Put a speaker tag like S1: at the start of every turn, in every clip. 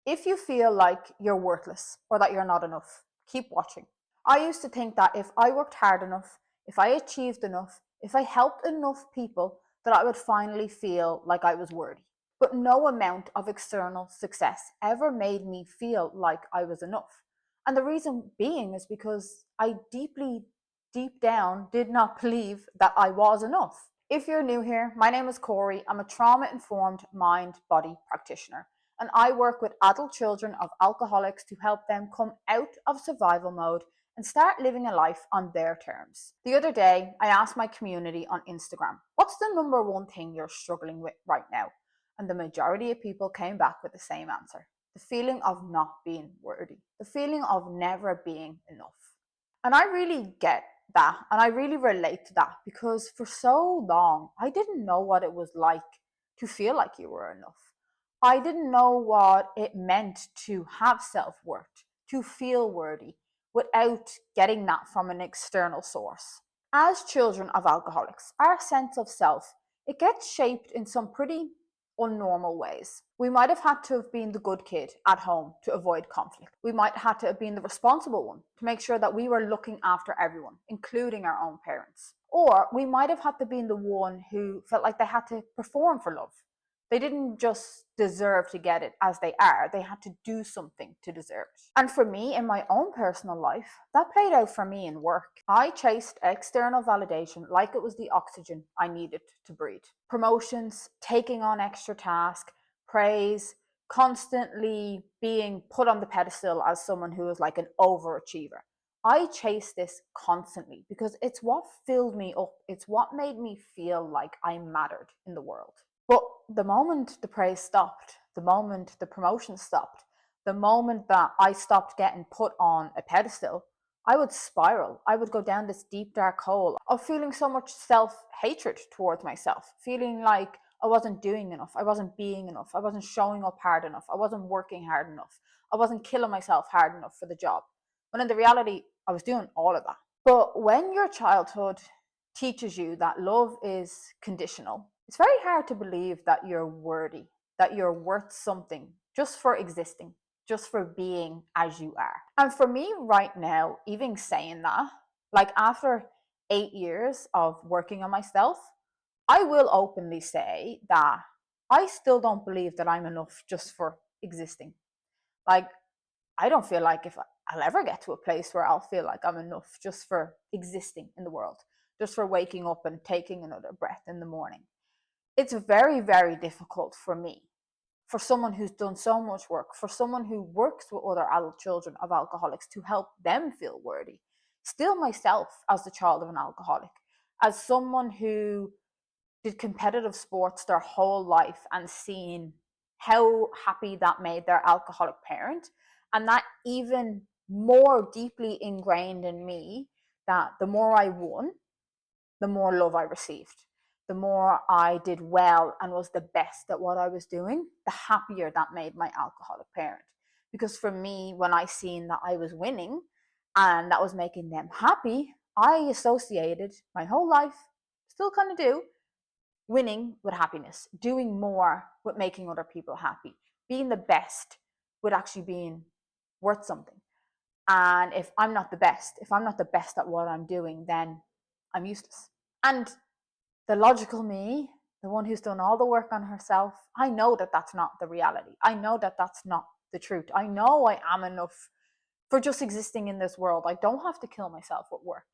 S1: If you feel like you're worthless or that you're not enough, keep watching. I used to think that if I worked hard enough, if I achieved enough, if I helped enough people, that I would finally feel like I was worthy. But no amount of external success ever made me feel like I was enough. And the reason being is because I deep down, did not believe that I was enough. If you're new here, my name is Corey. I'm a trauma-informed mind-body practitioner, and I work with adult children of alcoholics to help them come out of survival mode and start living a life on their terms. The other day, I asked my community on Instagram, what's the number one thing you're struggling with right now? And the majority of people came back with the same answer: the feeling of not being worthy, the feeling of never being enough. And I really get that, and I really relate to that, because for so long I didn't know what it was like to feel like you were enough. I didn't know what it meant to have self-worth, to feel worthy without getting that from an external source. As children of alcoholics, our sense of self, it gets shaped in some pretty unnormal ways. We might have had to have been the good kid at home to avoid conflict. We might have had to have been the responsible one to make sure that we were looking after everyone, including our own parents. Or we might have had to be the one who felt like they had to perform for love. They didn't just deserve to get it as they are, they had to do something to deserve it. And for me, in my own personal life, that played out for me in work. I chased external validation like it was the oxygen I needed to breathe. Promotions, taking on extra tasks, praise, constantly being put on the pedestal as someone who is like an overachiever. I chased this constantly because it's what filled me up. It's what made me feel like I mattered in the world. But the moment the praise stopped, the moment the promotion stopped, the moment that I stopped getting put on a pedestal, I would spiral. I would go down this deep, dark hole of feeling so much self-hatred towards myself, feeling like I wasn't doing enough, I wasn't being enough, I wasn't showing up hard enough, I wasn't working hard enough, I wasn't killing myself hard enough for the job. When in the reality, I was doing all of that. But when your childhood teaches you that love is conditional, it's very hard to believe that you're worthy, that you're worth something just for existing, just for being as you are. And for me right now, even saying that, like after 8 years of working on myself, I will openly say that I still don't believe that I'm enough just for existing. Like, I don't feel like if I'll ever get to a place where I'll feel like I'm enough just for existing in the world, just for waking up and taking another breath in the morning. It's very, very difficult for me, for someone who's done so much work, for someone who works with other adult children of alcoholics to help them feel worthy. Still myself, as the child of an alcoholic, as someone who did competitive sports their whole life and seen how happy that made their alcoholic parent, and that even more deeply ingrained in me that the more I won, the more love I received. The more I did well and was the best at what I was doing, the happier that made my alcoholic parent. Because for me, when I seen that I was winning and that was making them happy, I associated my whole life, still kind of do, winning with happiness, doing more with making other people happy, being the best with actually being worth something. And if I'm not the best, if I'm not the best at what I'm doing, then I'm useless. And the logical me, the one who's done all the work on herself, I know that that's not the reality. I know that that's not the truth. I know I am enough for just existing in this world. I don't have to kill myself with work.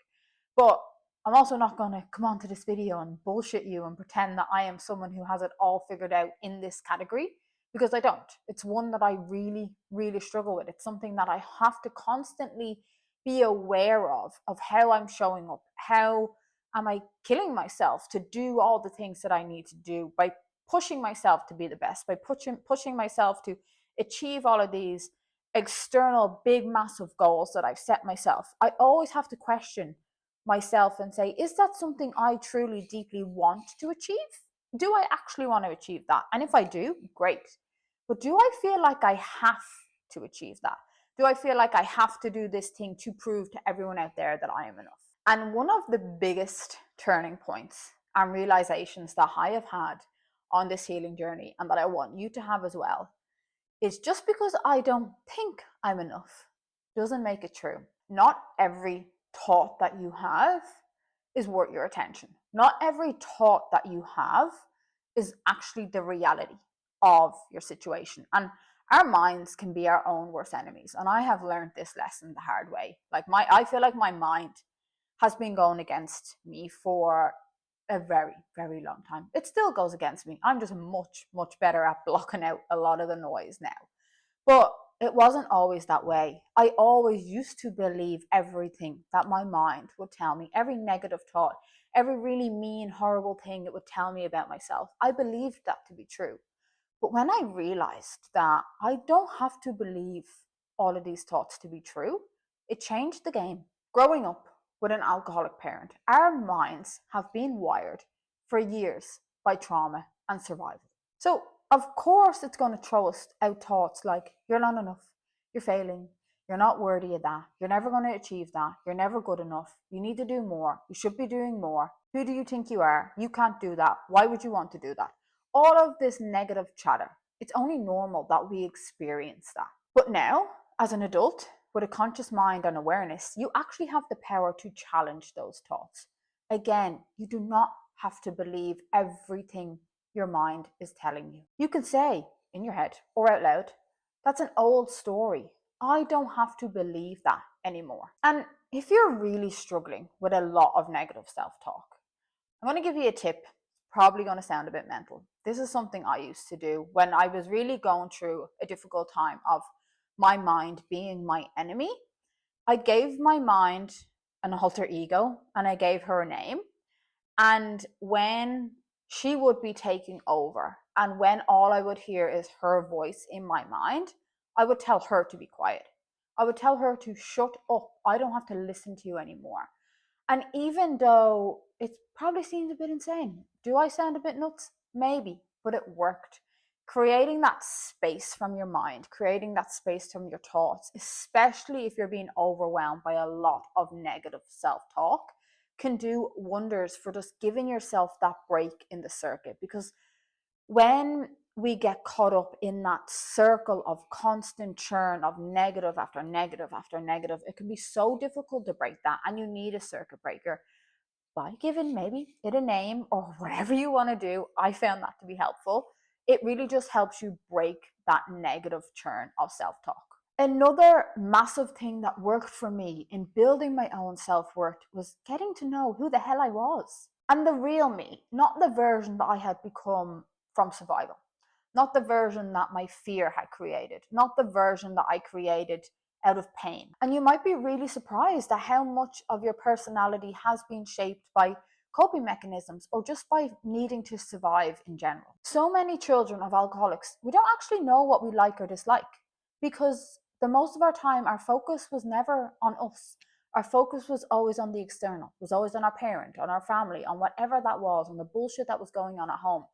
S1: But I'm also not going to come onto this video and bullshit you and pretend that I am someone who has it all figured out in this category, because I don't. It's one that I really, really struggle with. It's something that I have to constantly be aware of how I'm showing up, how am I killing myself to do all the things that I need to do by pushing myself to be the best, by pushing myself to achieve all of these external big massive goals that I've set myself. I always have to question myself and say, is that something I truly deeply want to achieve? Do I actually want to achieve that? And if I do, great. But do I feel like I have to achieve that? Do I feel like I have to do this thing to prove to everyone out there that I am enough? And one of the biggest turning points and realizations that I have had on this healing journey, and that I want you to have as well, is just because I don't think I'm enough doesn't make it true. Not every thought that you have is worth your attention. Not every thought that you have is actually the reality of your situation. And our minds can be our own worst enemies. And I have learned this lesson the hard way. I feel like my mind has been going against me for a very, very long time. It still goes against me. I'm just much, much better at blocking out a lot of the noise now. But it wasn't always that way. I always used to believe everything that my mind would tell me, every negative thought, every really mean, horrible thing it would tell me about myself. I believed that to be true. But when I realized that I don't have to believe all of these thoughts to be true, it changed the game. Growing up with an alcoholic parent, our minds have been wired for years by trauma and survival. So, of course, it's going to throw us out thoughts like, you're not enough, you're failing, you're not worthy of that, you're never going to achieve that, you're never good enough, you need to do more, you should be doing more, who do you think you are, you can't do that, why would you want to do that? All of this negative chatter, it's only normal that we experience that. But now, as an adult, with a conscious mind and awareness, you actually have the power to challenge those thoughts. Again, you do not have to believe everything your mind is telling you. You can say in your head or out loud, that's an old story. I don't have to believe that anymore. And if you're really struggling with a lot of negative self-talk, I'm going to give you a tip. Probably going to sound a bit mental. This is something I used to do when I was really going through a difficult time of my mind being my enemy. I gave my mind an alter ego and I gave her a name. And when she would be taking over, and when all I would hear is her voice in my mind, I would tell her to be quiet. I would tell her to shut up. I don't have to listen to you anymore. And even though it probably seems a bit insane, do I sound a bit nuts? Maybe, but it worked. Creating that space from your mind, creating that space from your thoughts, especially if you're being overwhelmed by a lot of negative self-talk, can do wonders for just giving yourself that break in the circuit. Because when we get caught up in that circle of constant churn of negative after negative after negative, it can be so difficult to break that. And you need a circuit breaker by giving maybe it a name or whatever you want to do. I found that to be helpful. It really just helps you break that negative churn of self-talk. Another massive thing that worked for me in building my own self-worth was getting to know who the hell I was. And the real me, not the version that I had become from survival, not the version that my fear had created, not the version that I created out of pain. And you might be really surprised at how much of your personality has been shaped by coping mechanisms or just by needing to survive in general. So many children of alcoholics, we don't actually know what we like or dislike because the most of our time, our focus was never on us. Our focus was always on the external, was always on our parent, on our family, on whatever that was, on the bullshit that was going on at home.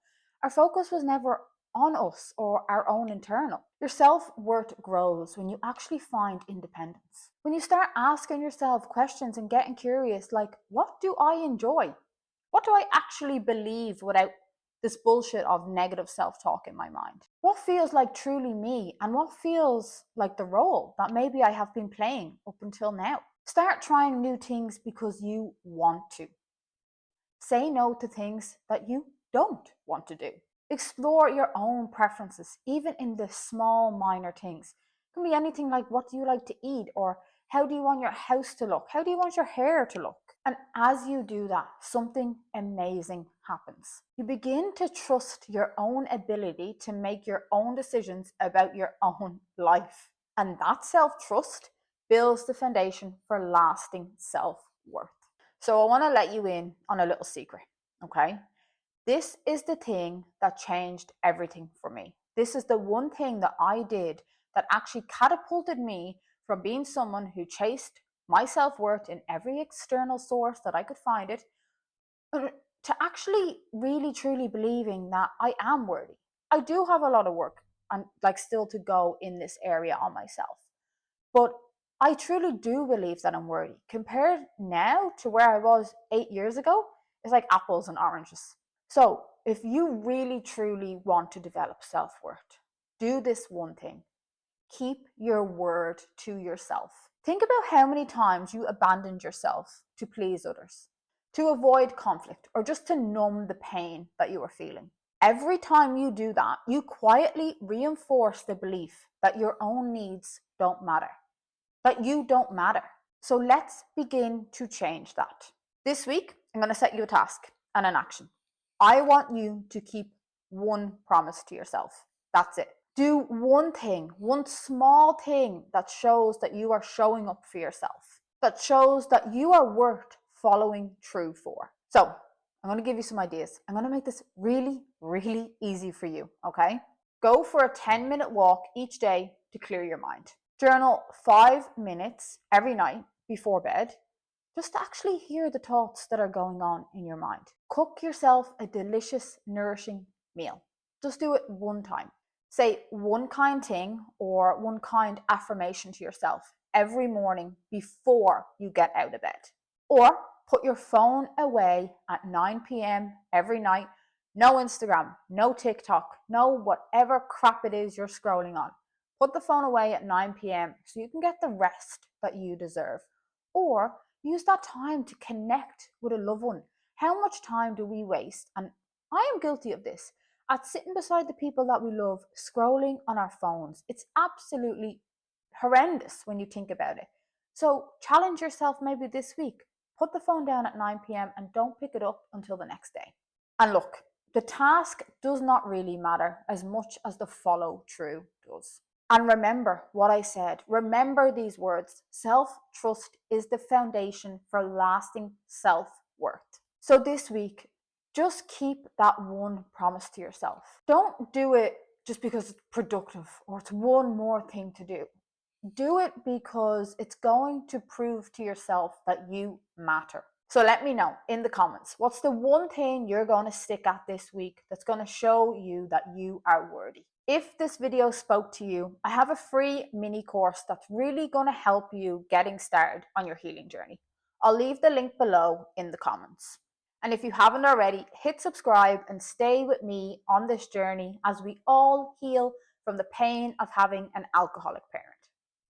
S1: Our focus was never on us or our own internal. Your self-worth grows when you actually find independence. When you start asking yourself questions and getting curious, like, what do I enjoy? What do I actually believe without this bullshit of negative self-talk in my mind? What feels like truly me and what feels like the role that maybe I have been playing up until now? Start trying new things because you want to. Say no to things that you don't want to do. Explore your own preferences, even in the small, minor things. It can be anything like, what do you like to eat? Or how do you want your house to look? How do you want your hair to look? And as you do that, something amazing happens. You begin to trust your own ability to make your own decisions about your own life. And that self-trust builds the foundation for lasting self-worth. So I want to let you in on a little secret, okay? This is the thing that changed everything for me. This is the one thing that I did that actually catapulted me from being someone who chased my self-worth in every external source that I could find it, to actually really truly believing that I am worthy. I do have a lot of work and still to go in this area on myself. But I truly do believe that I'm worthy. Compared now to where I was 8 years ago, it's like apples and oranges. So if you really truly want to develop self-worth, do this one thing. Keep your word to yourself. Think about how many times you abandoned yourself to please others, to avoid conflict, or just to numb the pain that you were feeling. Every time you do that, you quietly reinforce the belief that your own needs don't matter, that you don't matter. So let's begin to change that. This week, I'm going to set you a task and an action. I want you to keep one promise to yourself. That's it. Do one thing, one small thing that shows that you are showing up for yourself, that shows that you are worth following through for. So I'm going to give you some ideas. I'm going to make this really, really easy for you, okay? Go for a 10-minute walk each day to clear your mind. Journal 5 minutes every night before bed, just to actually hear the thoughts that are going on in your mind. Cook yourself a delicious, nourishing meal. Just do it one time. Say one kind thing or one kind affirmation to yourself every morning before you get out of bed. Or put your phone away at 9 p.m. every night. No Instagram, no TikTok, no whatever crap it is you're scrolling on. Put the phone away at 9 p.m. so you can get the rest that you deserve. Or use that time to connect with a loved one. How much time do we waste? And I am guilty of this. At sitting beside the people that we love, scrolling on our phones. It's absolutely horrendous when you think about it. So challenge yourself maybe this week. Put the phone down at 9 p.m. and don't pick it up until the next day. And look, the task does not really matter as much as the follow through does. And remember what I said. Remember these words. Self-trust is the foundation for lasting self-worth. So this week, just keep that one promise to yourself. Don't do it just because it's productive or it's one more thing to do. Do it because it's going to prove to yourself that you matter. So let me know in the comments, what's the one thing you're going to stick at this week that's going to show you that you are worthy? If this video spoke to you, I have a free mini course that's really going to help you getting started on your healing journey. I'll leave the link below in the comments. And if you haven't already, hit subscribe and stay with me on this journey as we all heal from the pain of having an alcoholic parent.